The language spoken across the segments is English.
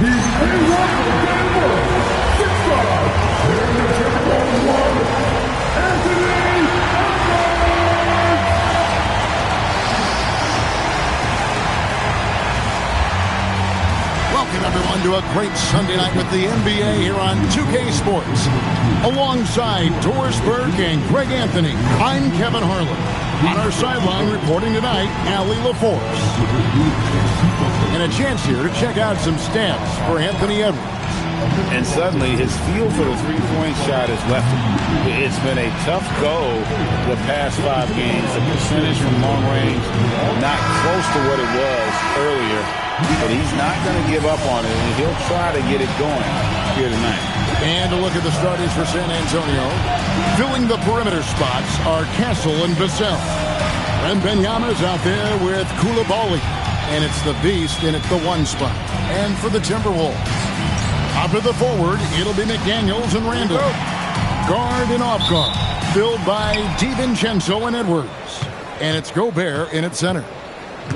Welcome, everyone, to a great Sunday night with the NBA here on 2K Sports. Alongside Doris Burke and Greg Anthony, I'm Kevin Harlan. On our sideline reporting tonight, Allie LaForce. And a chance here to check out some stats for Anthony Edwards. And suddenly his feel for the three-point shot has left him. It's been a tough go the past 5 games. The percentage from long range not close to what it was earlier. But he's not going to give up on it, and he'll try to get it going here tonight. And a look at the starters for San Antonio. Filling the perimeter spots are Castle and Vassell. And Benyama's out there with Koulibaly. And it's the Beast in at the 1 spot. And for the Timberwolves, out to the forward, it'll be McDaniels and Randall. Guard and off guard, filled by DiVincenzo and Edwards. And it's Gobert in at center.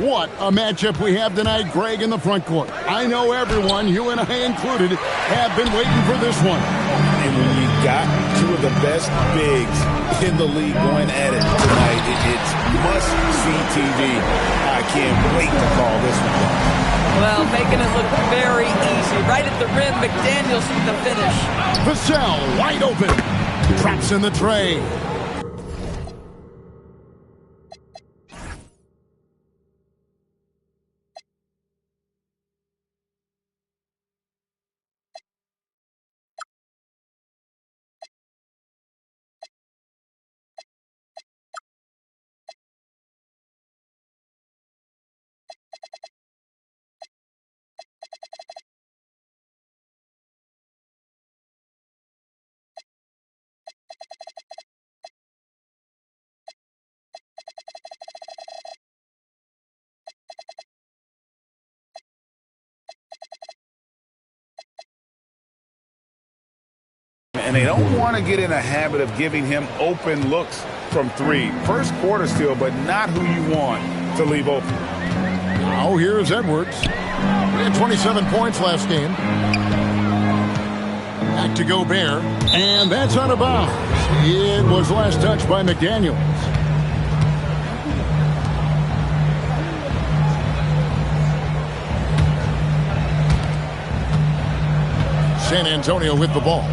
What a matchup we have tonight, Greg, in the front court. I know everyone, you and I included, have been waiting for this one. And when you got 2 of the best bigs in the league going at it tonight, it's must-see TV. I can't wait to call this one. Well, making it look very easy. Right at the rim, McDaniels with the finish. Vassell wide open. Traps in the tray. And they don't want to get in a habit of giving him open looks from 3. First quarter still, but not who you want to leave open. Now here's Edwards. He had 27 points last game. Back to Gobert. And that's out of bounds. It was last touched by McDaniels. San Antonio with the ball.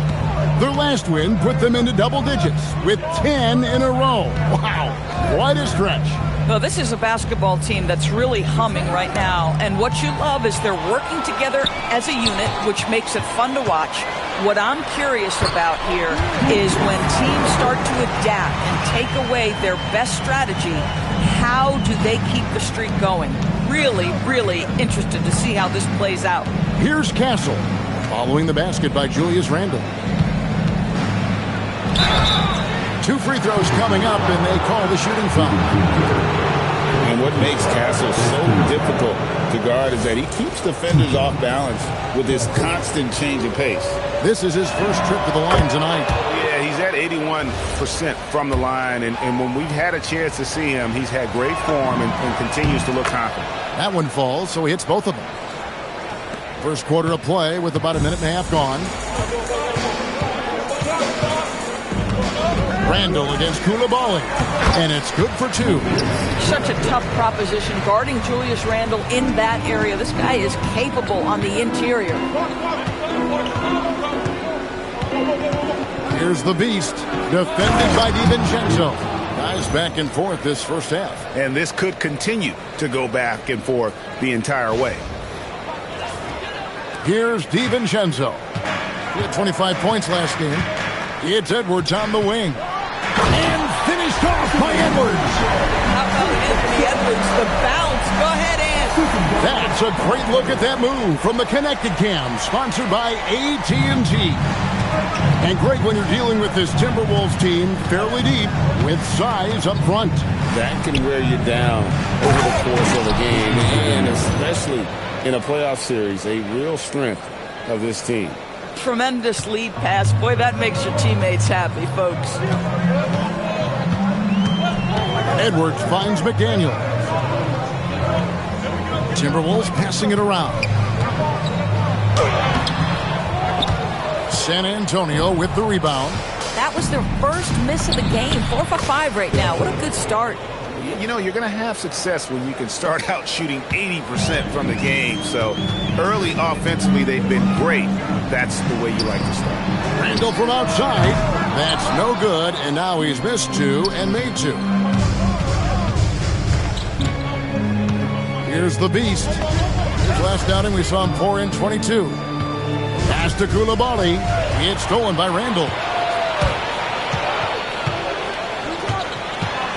Their last win put them into double digits with 10 in a row. Wow, quite a stretch. Well, this is a basketball team that's really humming right now. And what you love is they're working together as a unit, which makes it fun to watch. What I'm curious about here is when teams start to adapt and take away their best strategy, how do they keep the streak going? Really, really interested to see how this plays out. Here's Castle, following the basket by Julius Randle. 2 free throws coming up, and they call the shooting foul. And what makes Castle so difficult to guard is that he keeps defenders off balance with this constant change of pace. This is his first trip to the line tonight. Yeah, he's at 81% from the line, and when we've had a chance to see him, he's had great form and continues to look confident. That one falls, so he hits both of them. First quarter of play with about a minute and a half gone. Randall against Koulibaly, and it's good for 2. Such a tough proposition guarding Julius Randle in that area. This guy is capable on the interior. Here's the Beast, defended by DiVincenzo. Guys back and forth this first half. And this could continue to go back and forth the entire way. Here's DiVincenzo. He had 25 points last game. It's Edwards on the wing. And finished off by Edwards. How about Anthony Edwards? The bounce. Go ahead, Ant. That's a great look at that move from the Connected Cam, sponsored by AT&T. And Greg, when you're dealing with this Timberwolves team, fairly deep, with size up front. That can wear you down over the course of a game, and especially in a playoff series, a real strength of this team. Tremendous lead pass. Boy, that makes your teammates happy, folks. Edwards finds McDaniel. Timberwolves passing it around. San Antonio with the rebound. That was their first miss of the game. 4 for 5 right now. What a good start. You know, you're going to have success when you can start out shooting 80% from the game. So early offensively, they've been great. That's the way you like to start. Randall from outside. That's no good. And now he's missed 2 and made 2. Here's the beast. His last outing, we saw him 4 in 22. Pass to Koulibaly. It's stolen by Randall.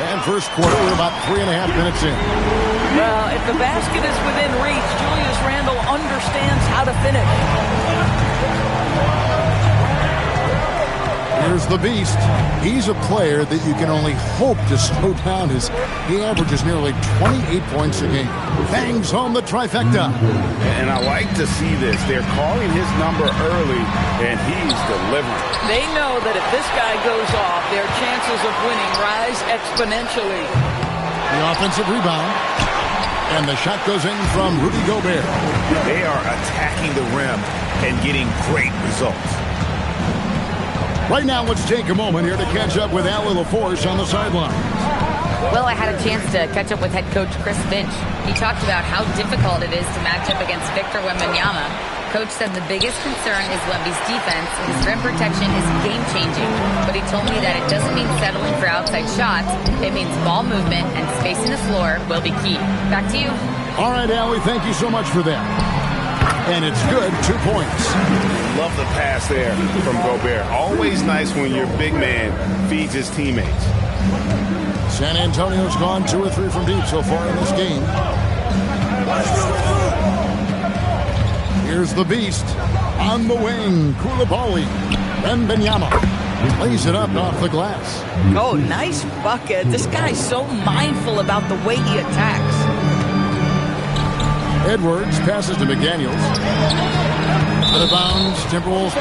And first quarter, we're about 3.5 minutes in. Well, if the basket is within reach, Julius Randle understands how to finish. Here's the beast. He's a player that you can only hope to slow down. He averages nearly 28 points a game. Bangs home the trifecta. And I like to see this. They're calling his number early, and he's delivering. They know that if this guy goes off, their chances of winning rise exponentially. The offensive rebound. And the shot goes in from Rudy Gobert. They are attacking the rim and getting great results. Right now, let's take a moment here to catch up with Al LaForce on the sideline. Well, I had a chance to catch up with head coach Chris Finch. He talked about how difficult it is to match up against Victor Wembanyama. Coach said the biggest concern is Wemby's defense. His rim protection is game-changing, but he told me that it doesn't mean settling for outside shots. It means ball movement and spacing the floor will be key. Back to you. All right, Allie, thank you so much for that. And it's good, 2 points. Love the pass there from Gobert. Always nice when your big man feeds his teammates. San Antonio's gone 2 or 3 from deep so far in this game. Here's the beast. On the wing, Koulibaly. Wembanyama lays it up off the glass. Oh, nice bucket. This guy's so mindful about the way he attacks. Edwards passes to McDaniels. Out of bounds, Timberwolves.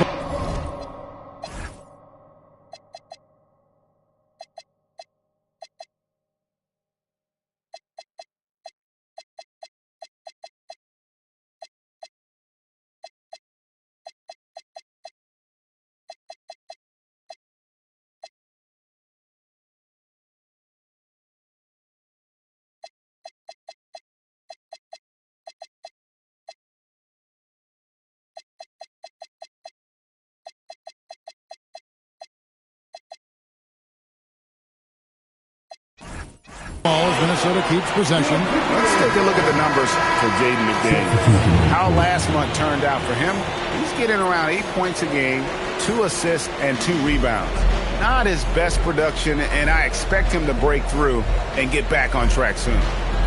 As Minnesota keeps possession. Let's take a look at the numbers for Jaden McDaniels. How last month turned out for him. He's getting around 8 points a game, 2 assists, and 2 rebounds. Not his best production, and I expect him to break through and get back on track soon.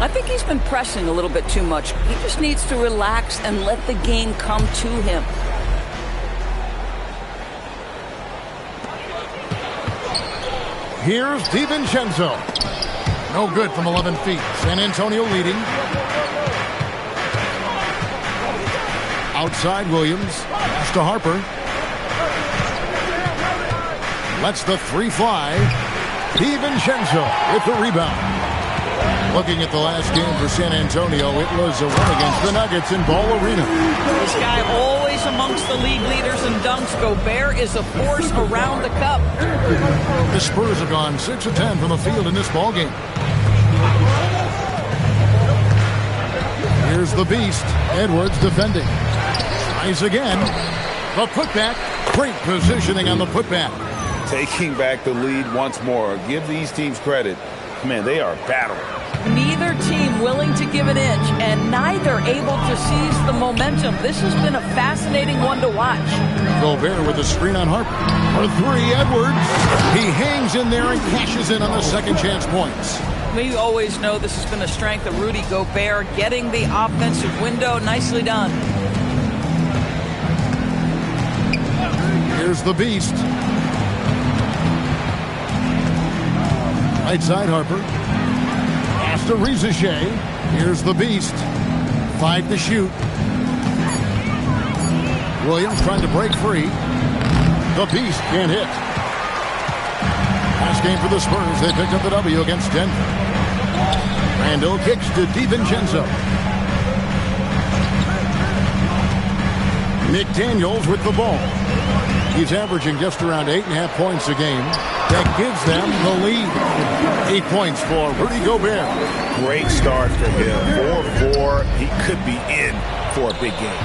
I think he's been pressing a little bit too much. He just needs to relax and let the game come to him. Here's DiVincenzo. No good from 11 feet. San Antonio leading. Outside Williams. Pass to Harper. Lets the 3 fly. DiVincenzo with the rebound. Looking at the last game for San Antonio, it was a win against the Nuggets in Ball Arena. This guy always amongst the league leaders in dunks. Gobert is a force around the cup. The Spurs have gone 6 of 10 from the field in this ball game. Here's the beast. Edwards defending. Tries again. The putback. Great positioning on the putback. Taking back the lead once more. Give these teams credit. Man, they are battling. Neither team willing to give an inch, and neither able to seize the momentum. This has been a fascinating one to watch. Gobert with a screen on Harper. For 3, Edwards. He hangs in there and cashes in on the second chance points. We always know this has been a strength of Rudy Gobert, getting the offensive window. Nicely done. Here's the beast. Right side Harper. Pass to Rizichet. Here's the beast. 5 to shoot. Williams trying to break free. The beast can't hit. Last game for the Spurs. They picked up the W against Denver. Randall kicks to DiVincenzo. McDaniels with the ball. He's averaging just around 8.5 points a game. That gives them the lead. 8 points for Rudy Gobert. Great start for him. 4-4. He could be in for a big game.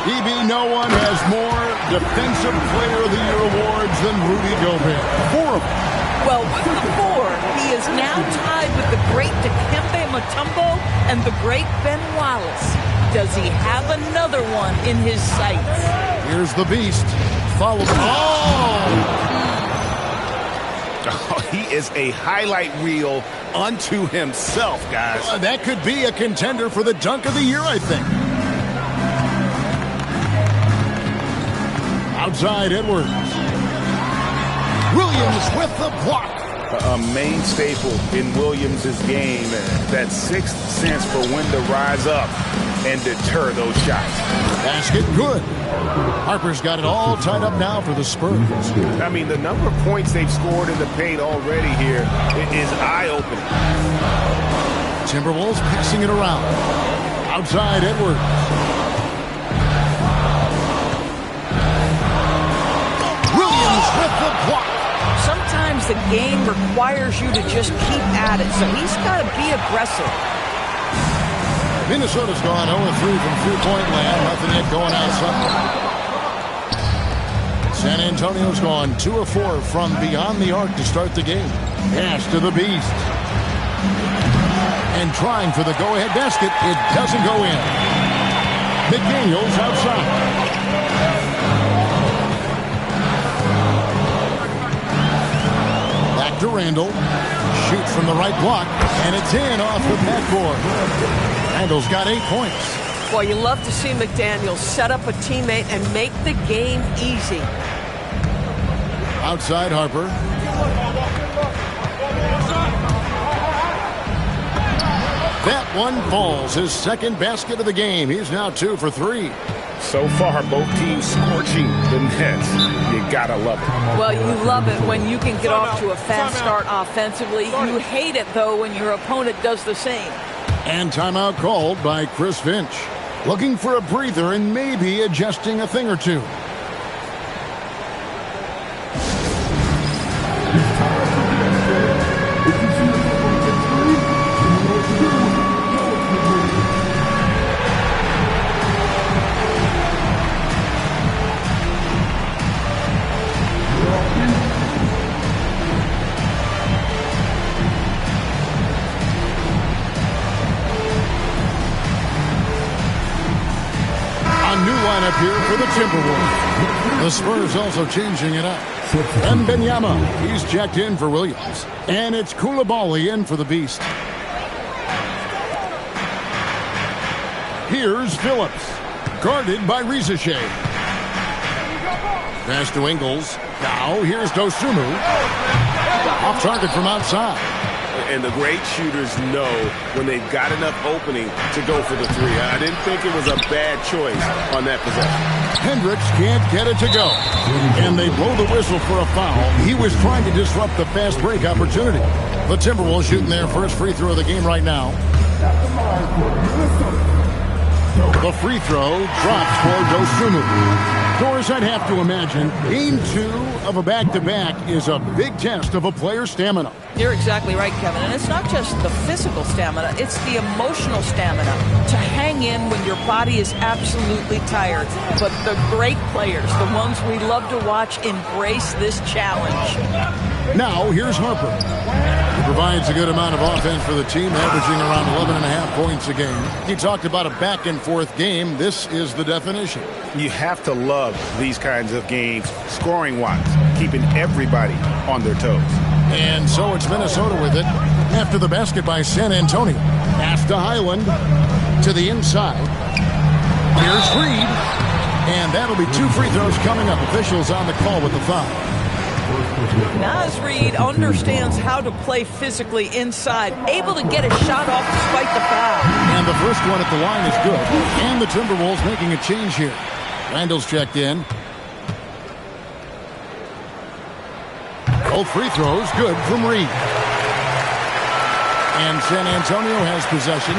EB, no one has more Defensive Player of the Year awards than Rudy Gobert. 4 of them. Well, with the 4, he is now tied with the great Dikembe Mutombo and the great Ben Wallace. Does he have another one in his sights? Here's the Beast. Followed. Oh, he is a highlight reel unto himself, guys. That could be a contender for the dunk of the year, I think. Outside Edwards. Williams with the block. A main staple in Williams' game. That sixth sense for when to rise up and deter those shots. Basket good. Harper's got it all tied up now for the Spurs. I mean, the number of points they've scored in the paint already here is eye-opening. Timberwolves passing it around. Outside Edwards. Williams with the block. Sometimes the game requires you to just keep at it, so he's got to be aggressive. Minnesota's gone 0-3 from three-point land. Nothing yet going outside. San Antonio's gone 2 of 4 from beyond the arc to start the game. Pass to the Beast. And trying for the go-ahead basket. It doesn't go in. McDaniels outside. Back to Randall. Shoots from the right block. And it's in off the backboard. Randall's got 8 points. Well, you love to see McDaniels set up a teammate and make the game easy. Outside Harper. That one falls. His second basket of the game. He's now 2 for 3. So far, both teams scorching the nets. You gotta love it. Well, you love it when you can get off to a fast start offensively. You hate it, though, when your opponent does the same. And timeout called by Chris Finch. Looking for a breather and maybe adjusting a thing or two. Up here for the Timberwolves. The Spurs also changing it up. And Benyama, he's checked in for Williams. And it's Koulibaly in for the Beast. Here's Phillips, guarded by Rizachet. Pass to Ingles. Now here's Dosunmu. Off target from outside. And the great shooters know when they've got enough opening to go for the three. I didn't think it was a bad choice on that possession. Hendricks can't get it to go. And they blow the whistle for a foul. He was trying to disrupt the fast break opportunity. The Timberwolves shooting their first free throw of the game right now. The free throw drops for Dosunmu. Doris, I'd have to imagine game 2 of a back-to-back is a big test of a player's stamina. You're exactly right, Kevin. And it's not just the physical stamina, it's the emotional stamina to hang in when your body is absolutely tired. But the great players, the ones we love to watch, embrace this challenge. Now, here's Harper. He provides a good amount of offense for the team, averaging around 11.5 points a game. He talked about a back-and-forth game. This is the definition. You have to love these kinds of games, scoring-wise, keeping everybody on their toes. And so it's Minnesota with it. After the basket by San Antonio. Pass to Highland. To the inside. Here's Reed. And that'll be 2 free throws coming up. Officials on the call with the foul. Naz Reid understands how to play physically inside, able to get a shot off despite the foul. And the first one at the line is good. And the Timberwolves making a change here. Randall's checked in. Both free throws good from Reed. And San Antonio has possession.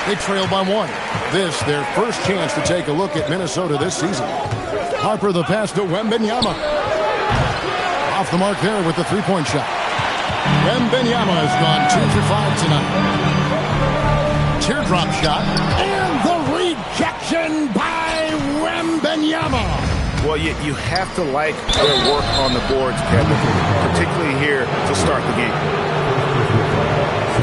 They trail by 1. This, their first chance to take a look at Minnesota this season. Harper the pass to Wembanyama. Off the mark there with the three-point shot. Wembanyama has gone 2 for 5 tonight. Teardrop shot. And the rejection by Wembanyama. Well, you have to like their work on the boards, Kevin, particularly here to start the game.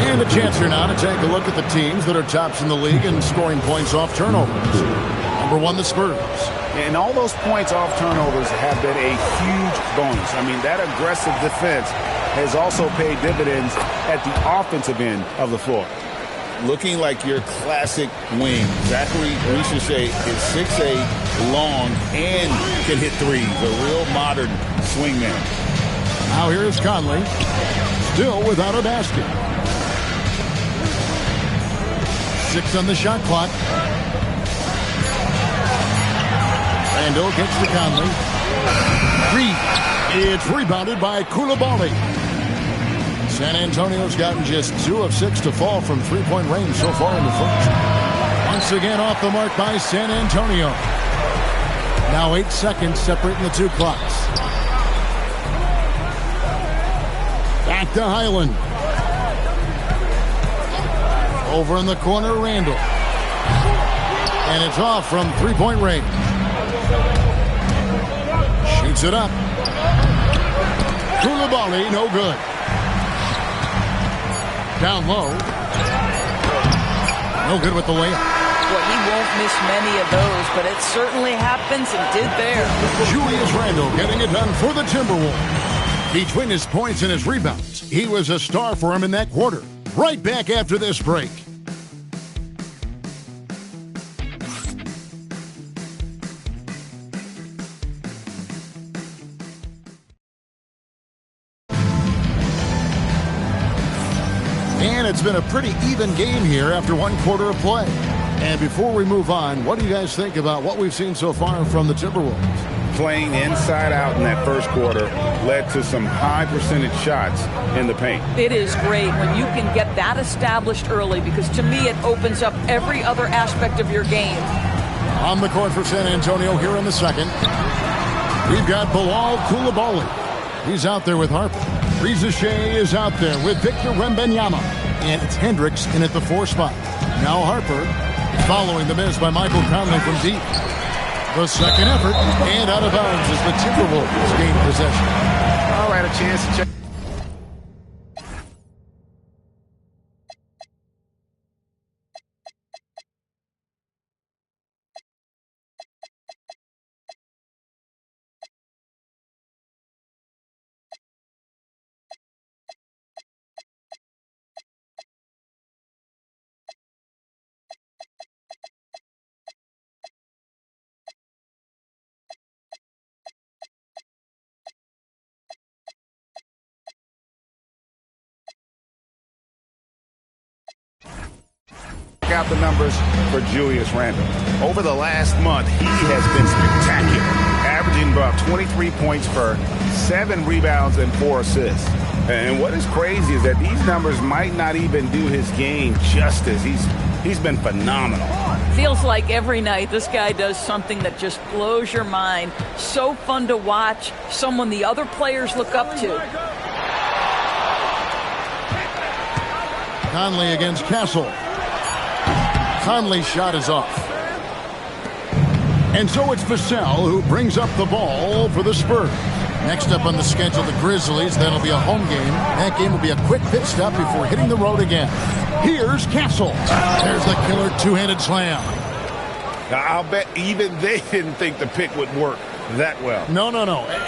And a chance here now to take a look at the teams that are tops in the league in scoring points off turnovers. Number 1, the Spurs. And all those points off turnovers have been a huge bonus. I mean, that aggressive defense has also paid dividends at the offensive end of the floor. Looking like your classic wing. Zachary Richer is 6'8", long, and can hit threes. A real modern swingman. Now here's Conley. Still without a basket. 6 on the shot clock. Randall gets to Conley. 3. It's rebounded by Coulibaly. San Antonio's gotten just 2 of 6 to fall from three-point range so far in the first. Once again off the mark by San Antonio. Now 8 seconds separating the 2 clocks. Back to Highland. Over in the corner, Randall. And it's off from three-point range. Shoots it up. Coulibaly, no good. Down low. No good with the layup. Well, he won't miss many of those, but it certainly happens and did there. Julius Randle getting it done for the Timberwolves. Between his points and his rebounds, he was a star for him in that quarter. Right back after this break. And it's been a pretty even game here after 1 quarter of play. And before we move on, what do you guys think about what we've seen so far from the Timberwolves? Playing inside out in that first quarter led to some high percentage shots in the paint. It is great when you can get that established early, because to me it opens up every other aspect of your game. On the court for San Antonio here in the second. We've got Bilal Coulibaly. He's out there with Harper. Reza Shea is out there with Victor Wembanyama. And it's Hendricks in at the 4 spot. Now Harper following the miss by Michael Conley from deep. The second effort, and out of bounds as the Timberwolves gain possession. All right, a chance to check. Out the numbers for Julius Randle. Over the last month, he has been spectacular, averaging about 23 points per 7 rebounds and 4 assists. And what is crazy is that these numbers might not even do his game justice. He's been phenomenal. Feels like every night this guy does something that just blows your mind. So fun to watch, someone the other players look up to. Conley against Castle. Conley's shot is off. And so it's Vassell who brings up the ball for the Spurs. Next up on the schedule, the Grizzlies. That'll be a home game. That game will be a quick pit stop before hitting the road again. Here's Castle. There's the killer two-handed slam. Now, I'll bet even they didn't think the pick would work that well. No.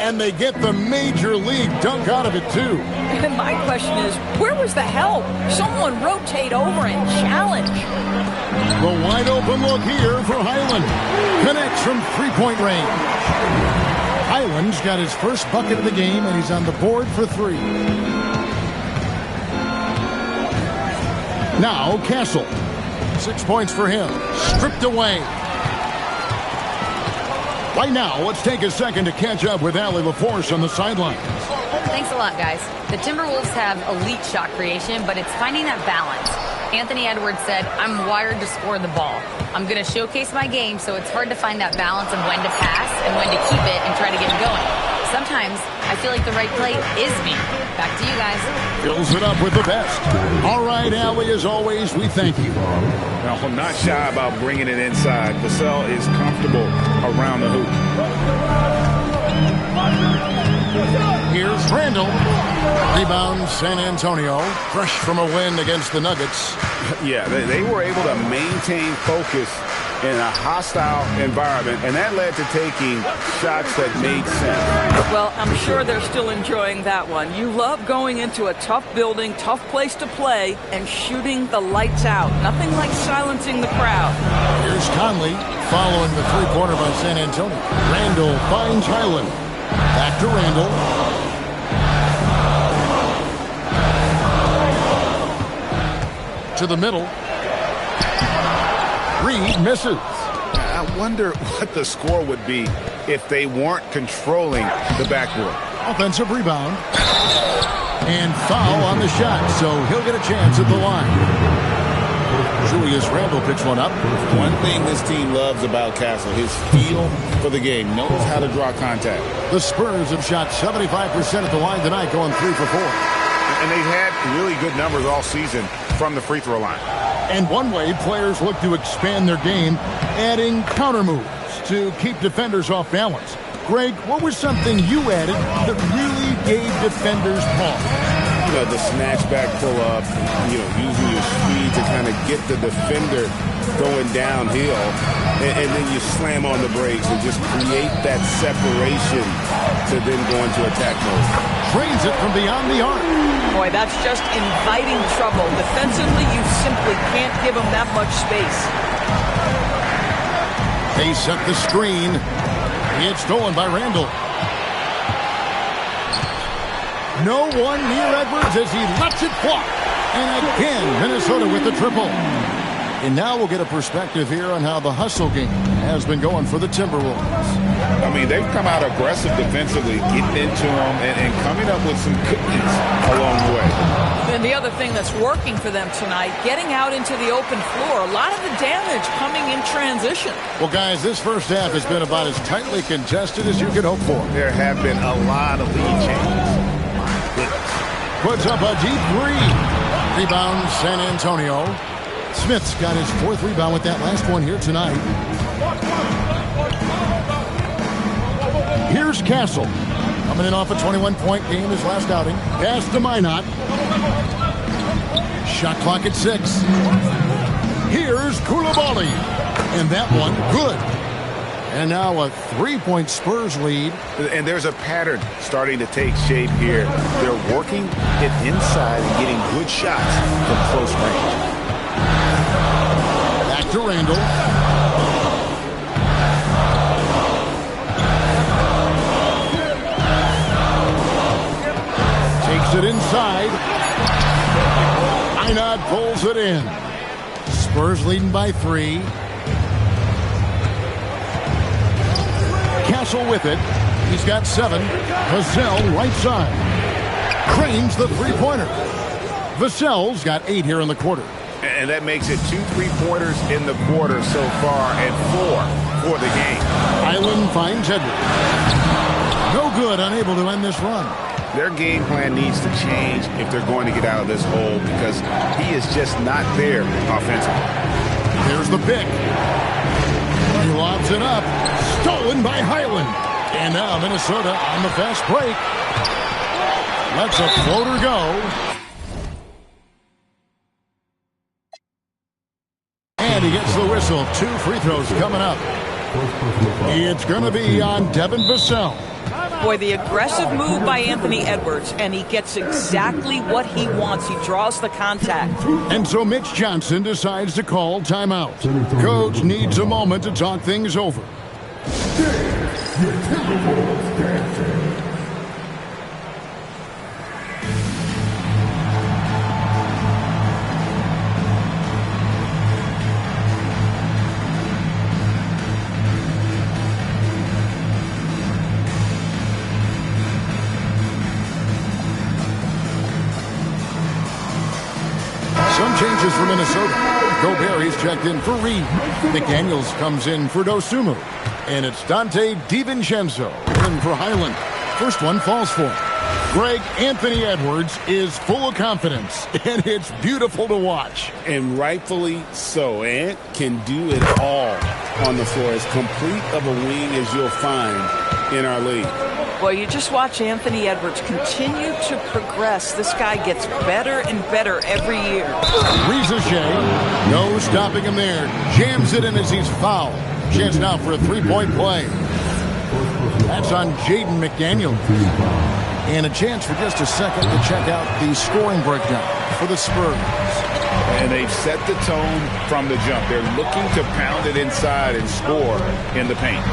And they get the major league dunk out of it, too. And my question is, where was the help? Someone rotate over and challenge. The wide open look here for Highland. Connects from three-point range. Highland's got his first bucket of the game, and he's on the board for 3. Now Castle. 6 points for him. Stripped away. Right now, let's take a second to catch up with Allie LaForce on the sidelines. Thanks a lot, guys. The Timberwolves have elite shot creation, but it's finding that balance. Anthony Edwards said, "I'm wired to score the ball. I'm going to showcase my game, so it's hard to find that balance of when to pass and when to keep it and try to get it going. Sometimes I feel like the right play is me." Back to you guys. Fills it up with the best. All right, Allie, as always, we thank you. Now, I'm not shy about bringing it inside. Vassell is comfortable around the hoop. Here's Randall. Rebound, San Antonio. Fresh from a win against the Nuggets. Yeah, they were able to maintain focus in a hostile environment, and that led to taking shots that made sense. Well, I'm sure they're still enjoying that one. You love going into a tough building, tough place to play, and shooting the lights out. Nothing like silencing the crowd. Here's Conley following the three-pointer by San Antonio. Randall finds Highland. Back to Randall. To the middle. Reed misses. I wonder what the score would be if they weren't controlling the backboard. Offensive rebound. And foul on the shot, so he'll get a chance at the line. Julius Randle picks one up. One thing this team loves about Castle, his feel for the game, knows how to draw contact. The Spurs have shot 75% at the line tonight, going 3 for 4. And they've had really good numbers all season from the free throw line. And one way players look to expand their game, adding counter moves to keep defenders off balance. Greg, what was something you added that really gave defenders pause? The snatch back pull up, using your speed to kind of get the defender going downhill, and then you slam on the brakes and just create that separation to then go into attack mode. Trains it from beyond the arc. Boy, that's just inviting trouble. Defensively, you simply can't give them that much space. They set the screen. It's stolen by Randall. No one near Edwards as he lets it fly. And again, Minnesota with the triple. And now we'll get a perspective here on how the hustle game has been going for the Timberwolves. I mean, they've come out aggressive defensively, getting into them and coming up with some cookies along the way. And the other thing that's working for them tonight, getting out into the open floor. A lot of the damage coming in transition. Well, guys, this first half has been about as tightly contested as you could hope for. There have been a lot of lead changes. Puts up a deep three. Rebound, San Antonio. Smith's got his 4th rebound with that last one here tonight. Here's Castle. Coming in off a 21-point game his last outing. Pass to Minot. Shot clock at 6. Here's Koulibaly. And that one, good. And now a 3-point Spurs lead. And there's a pattern starting to take shape here. They're working it inside and getting good shots from close range. Back to Randall. Takes it inside. Minot pulls it in. Spurs leading by 3. Castle with it. He's got 7. Vassell right side. Cranes the three-pointer. Vassell's got 8 here in the quarter. And that makes it 2 3-pointers in the quarter so far and 4 for the game. Island finds Edwards. No good, unable to end this run. Their game plan needs to change if they're going to get out of this hole because he is just not there offensively. Here's the pick. He lobs it up. Stolen by Highland. And now Minnesota on the fast break. Lets a floater go. And he gets the whistle. 2 free throws coming up. It's going to be on Devin Vassell. Boy, the aggressive move by Anthony Edwards, and he gets exactly what he wants. He draws the contact. And so Mitch Johnson decides to call timeout. Coach needs a moment to talk things over. Some changes for Minnesota. Gobert, he's checked in for Reed. McDaniels comes in for Dosunmu. And it's Dante DiVincenzo in for Highland. First one falls for him. Greg, Anthony Edwards is full of confidence, and it's beautiful to watch. And rightfully so. Ant can do it all on the floor. As complete of a wing as you'll find in our league. Well, you just watch Anthony Edwards continue to progress. This guy gets better and better every year. Ricochet, no stopping him there. Jams it in as he's fouled. Chance now for a three-point play. That's on Jaden McDaniel. And a chance for just a second to check out the scoring breakdown for the Spurs. And they've set the tone from the jump. They're looking to pound it inside and score in the paint.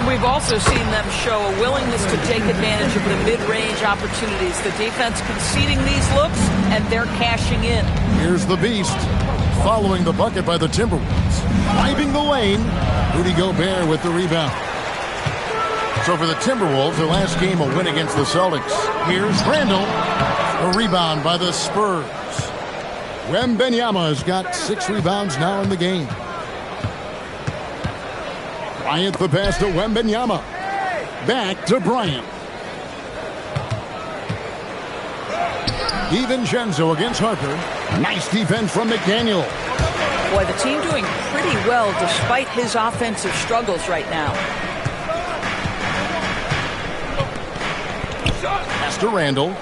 We've also seen them show a willingness to take advantage of the mid-range opportunities. The defense conceding these looks, and they're cashing in. Here's the Beast, following the bucket by the Timberwolves. Driving the lane, Rudy Gobert with the rebound. So for the Timberwolves, their last game a win against the Celtics. Here's Randall, a rebound by the Spurs. Wembanyama has got 6 rebounds now in the game. Bryant the pass to Wembanyama. Back to Bryant. DiVincenzo against Harper. Nice defense from McDaniel. Boy, the team doing pretty well despite his offensive struggles right now. Pass to Randall.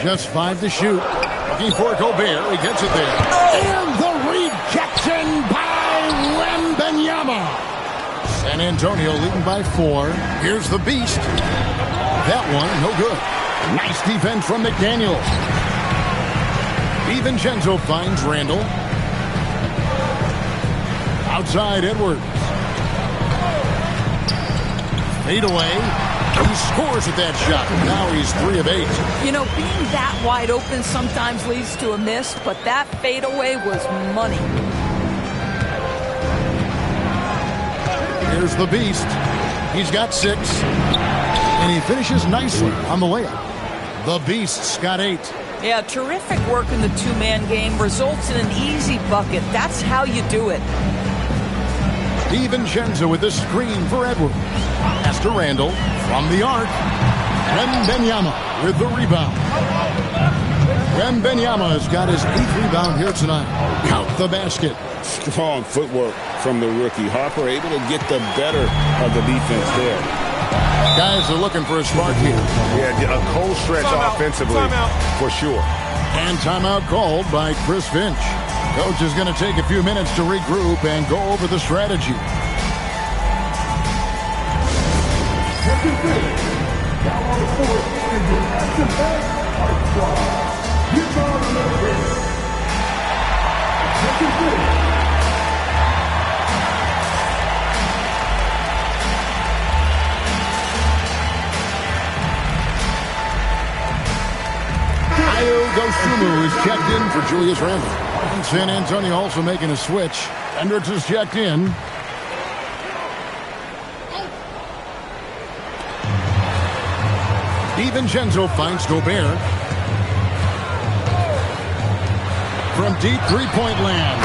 Just 5 to shoot. Looking for Gobert. He gets it there. And the rejection by Wembanyama. San Antonio leading by 4. Here's the Beast. That one, no good. Nice defense from McDaniel. DiVincenzo finds Randall. Outside Edwards. Fade away. He scores with that shot. Now he's 3 of 8. You know, being that wide open sometimes leads to a miss, but that fadeaway was money. Here's the Beast. He's got 6. And he finishes nicely on the layup. The Beast's got 8. Yeah, terrific work in the two-man game results in an easy bucket. That's how you do it. DiVincenzo with the screen for Edwards. Pass to Randall from the arc. Wembanyama with the rebound. Wembanyama has got his 8th rebound here tonight. Count the basket. Strong footwork from the rookie. Harper able to get the better of the defense there. Guys are looking for a spark here. Yeah, a cold stretch offensively for sure. And timeout called by Chris Finch. Coach is going to take a few minutes to regroup and go over the strategy. Dosunmu is checked in for Julius Randle. And San Antonio also making a switch. Hendricks is checked in. DiVincenzo finds Gobert. From deep three-point land.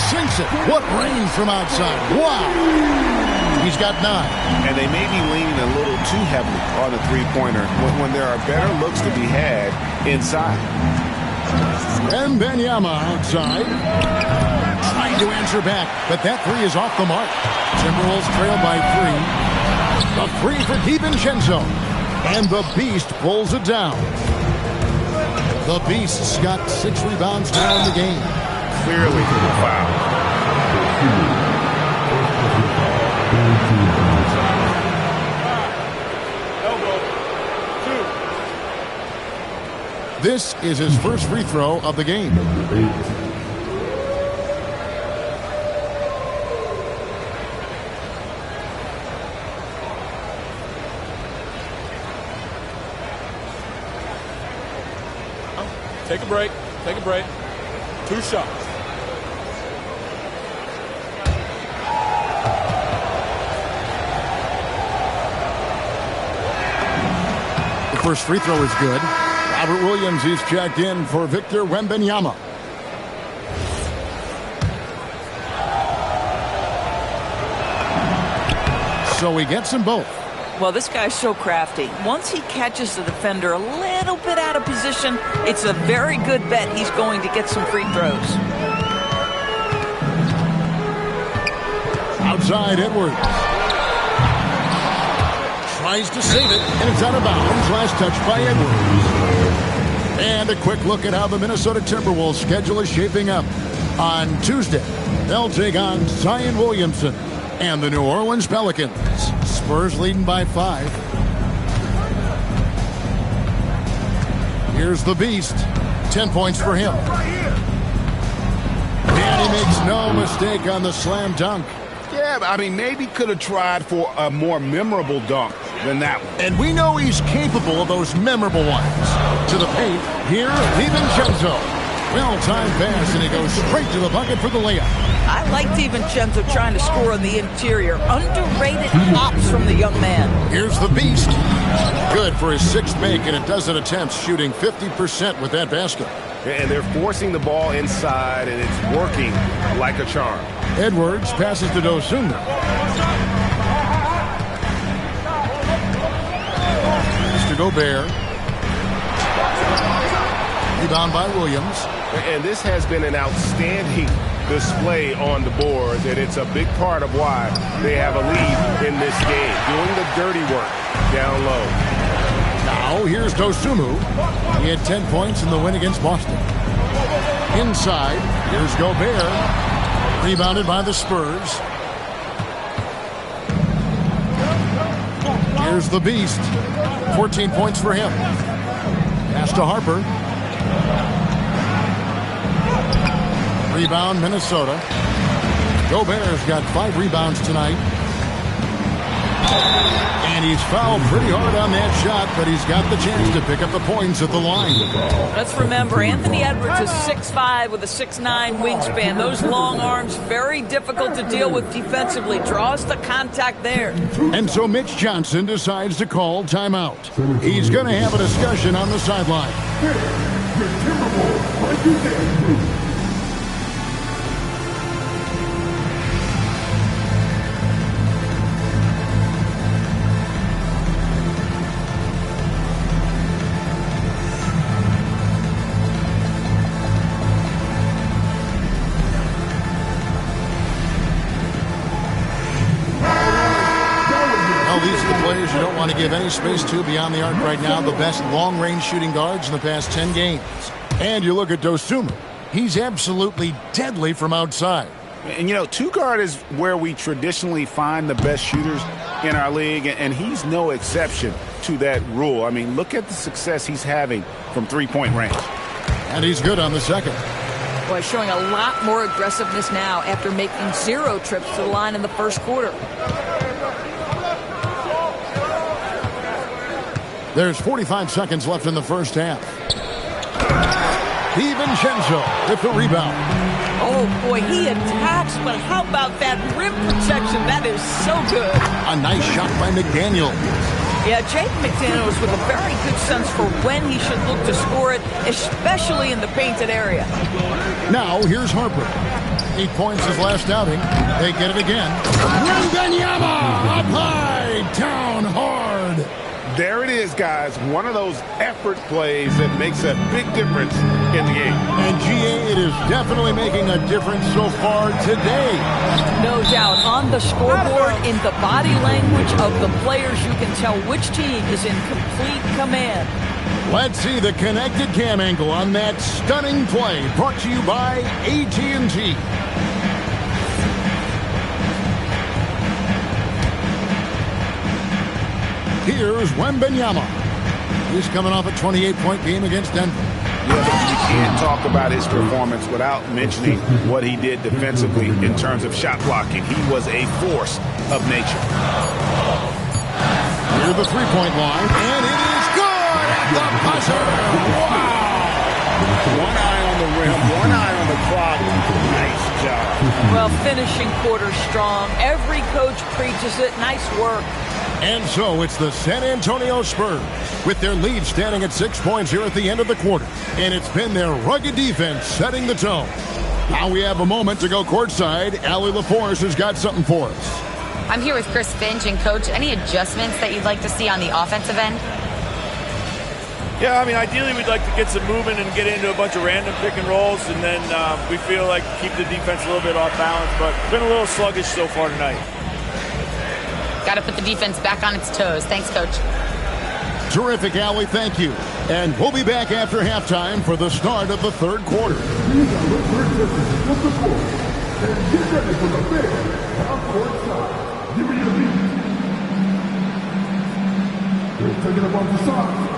Sinks it. What range from outside. Wow. He's got 9. And they may be leaning a little too heavily on the three-pointer when there are better looks to be had inside. Wembanyama outside. Trying to answer back, but that 3 is off the mark. Timberwolves trail by 3. A 3 for DiVincenzo. And the Beast pulls it down. The Beast's got 6 rebounds now in the game. Clearly a foul. This is his first free throw of the game. Take a break. Take a break. 2 shots. The first free throw is good. Robert Williams, he's checked in for Victor Wembanyama. So he gets them both. Well, this guy's so crafty. Once he catches the defender a little bit out of position, it's a very good bet he's going to get some free throws. Outside Edwards. Tries to save it, and it's out of bounds. Last touch by Edwards. And a quick look at how the Minnesota Timberwolves schedule is shaping up. On Tuesday, they'll take on Zion Williamson and the New Orleans Pelicans. Spurs leading by 5. Here's the Beast. 10 points for him. And he makes no mistake on the slam dunk. Yeah, I mean, maybe could have tried for a more memorable dunk than that one. And we know he's capable of those memorable ones. To the paint, here's DiVincenzo. Well-timed pass, and he goes straight to the bucket for the layup. I like DiVincenzo trying to score on the interior. Underrated hops from the young man. Here's the Beast. Good for his 6th make and a dozen attempts, shooting 50% with that basket. And they're forcing the ball inside, and it's working like a charm. Edwards passes to Dosunmu. Mr. Gobert. Rebound by Williams. And this has been an outstanding display on the board, and it's a big part of why they have a lead in this game, doing the dirty work down low. Now here's Dosunmu. He had 10 points in the win against Boston. Inside, here's Gobert. Rebounded by the Spurs. Here's the Beast. 14 points for him. Pass to Harper. Rebound, Minnesota. Gobert's got 5 rebounds tonight. And he's fouled pretty hard on that shot, but he's got the chance to pick up the points at the line. Let's remember, Anthony Edwards is 6'5" with a 6'9" wingspan. Those long arms, very difficult to deal with defensively. Draws the contact there. And so Mitch Johnson decides to call timeout. He's going to have a discussion on the sideline. You don't want to give any space to beyond the arc right now. The best long-range shooting guards in the past 10 games. And you look at Dosunmu. He's absolutely deadly from outside. And, you know, two-guard is where we traditionally find the best shooters in our league, and he's no exception to that rule. I mean, look at the success he's having from three-point range. And he's good on the second. Boy, showing a lot more aggressiveness now after making 0 trips to the line in the first quarter. There's 45 seconds left in the first half. DiVincenzo with the rebound. Oh, boy, he attacks, but how about that rim protection? That is so good. A nice shot by McDaniel. Yeah, Jake McDaniels with a very good sense for when he should look to score it, especially in the painted area. Now, here's Harper. 8 points his last outing. They get it again. Wembanyama up high, down hard. There it is, guys. One of those effort plays that makes a big difference in the game. And, GA, it is definitely making a difference so far today. No doubt. On the scoreboard, in the body language of the players, you can tell which team is in complete command. Let's see the connected cam angle on that stunning play. Brought to you by AT&T. Here's Wembanyama. He's coming off a 28-point game against Denver. Yeah, you can't talk about his performance without mentioning what he did defensively in terms of shot blocking. He was a force of nature. Near the three-point line, and it is good at the buzzer. Wow! One eye on the rim, one eye on the clock. Nice job. Well, finishing quarter strong. Every coach preaches it. Nice work. And so it's the San Antonio Spurs with their lead standing at 6 points here at the end of the quarter. And it's been their rugged defense setting the tone. Now we have a moment to go courtside. Allie LaForce has got something for us. I'm here with Chris Finch. And, Coach, any adjustments that you'd like to see on the offensive end? Yeah, I mean, ideally we'd like to get some movement and get into a bunch of random pick and rolls, and then we feel like keep the defense a little bit off balance, but it's been a little sluggish so far tonight. Got to put the defense back on its toes. Thanks, Coach. Terrific, Allie. Thank you. And we'll be back after halftime for the start of the third quarter. Taking up on the side.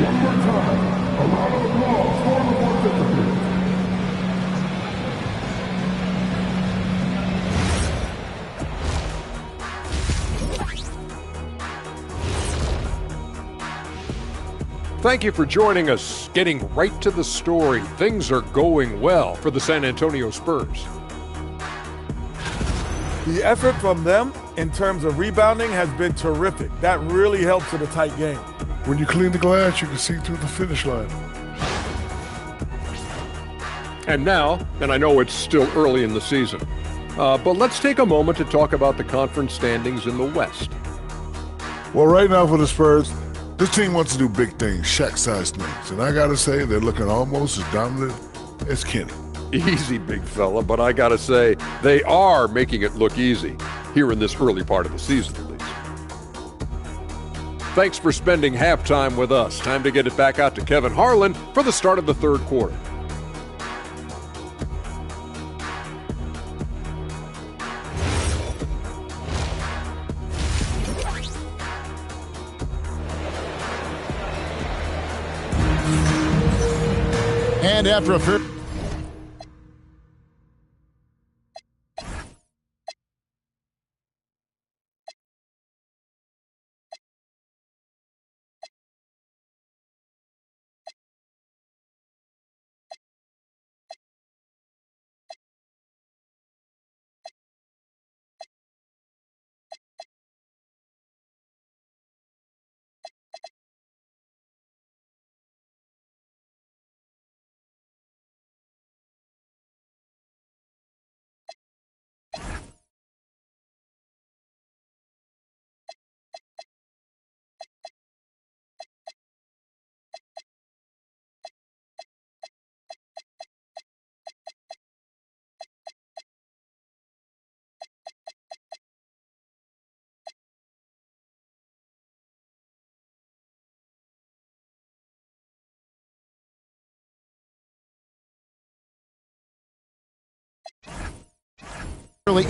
One more time. A round of applause for the participants. Thank you for joining us. Getting right to the story, things are going well for the San Antonio Spurs. The effort from them in terms of rebounding has been terrific. That really helps in a tight game. When you clean the glass, you can see through the finish line. And now, and I know it's still early in the season, but let's take a moment to talk about the conference standings in the West. Well, right now for the Spurs, this team wants to do big things, Shaq-sized things. And I got to say, they're looking almost as dominant as Kenny. Easy, big fella, but I got to say, they are making it look easy here in this early part of the season, at least. Thanks for spending halftime with us. Time to get it back out to Kevin Harlan for the start of the third quarter. And after a fair...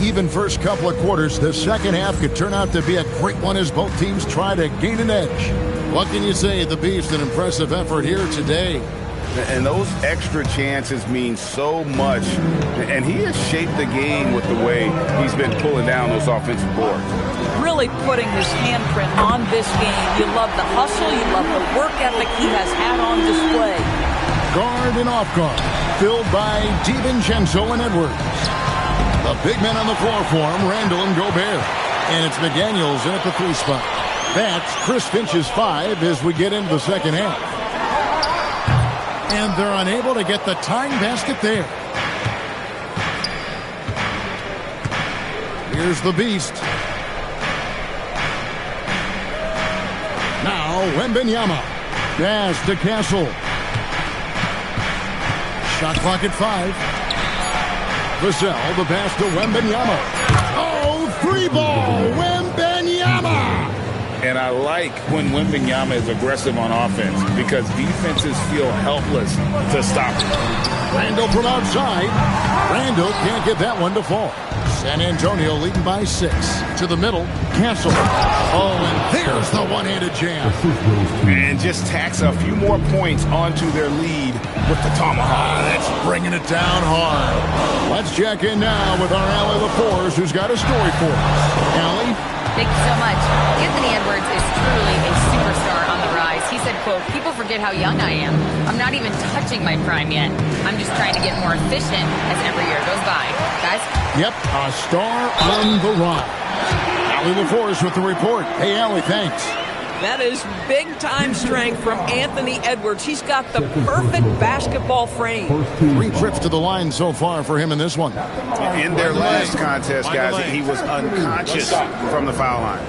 even first couple of quarters, the second half could turn out to be a great one as both teams try to gain an edge. What can you say? The Beast, an impressive effort here today. And those extra chances mean so much. And he has shaped the game with the way he's been pulling down those offensive boards. Really putting his handprint on this game. You love the hustle. You love the work ethic he has had on display. Guard and off guard, filled by DiVincenzo and Edwards. The big men on the floor for him, Randall and Gobert. And it's McDaniels in at the 3 spot. That's Chris Finch's 5 as we get into the second half. And they're unable to get the tying basket there. Here's the Beast. Now Wembanyama. Pass to Castle. Shot clock at 5. Vassell, the pass to Wembanyama. Oh, 3-ball, Wembanyama! And I like when Wembanyama is aggressive on offense because defenses feel helpless to stop him. Randall from outside. Randall can't get that one to fall. San Antonio leading by 6. To the middle, Castle. Oh, and there's the one-handed jam. And just tacks a few more points onto their lead with the tomahawk. That's bringing it down hard. Let's check in now with our Allie LaForce, who's got a story for us. Allie? Thank you so much. Anthony Edwards is truly a superstar on the rise. He said, quote, "People forget how young I am. I'm not even touching my prime yet. I'm just trying to get more efficient as every year goes by." Guys? Yep, a star on the rise. Allie LaForce with the report. Hey, Allie, thanks. That is big-time strength from Anthony Edwards. He's got the perfect basketball frame. 3 trips to the line so far for him in this one. In their last contest, guys, he was unconscious from the foul line.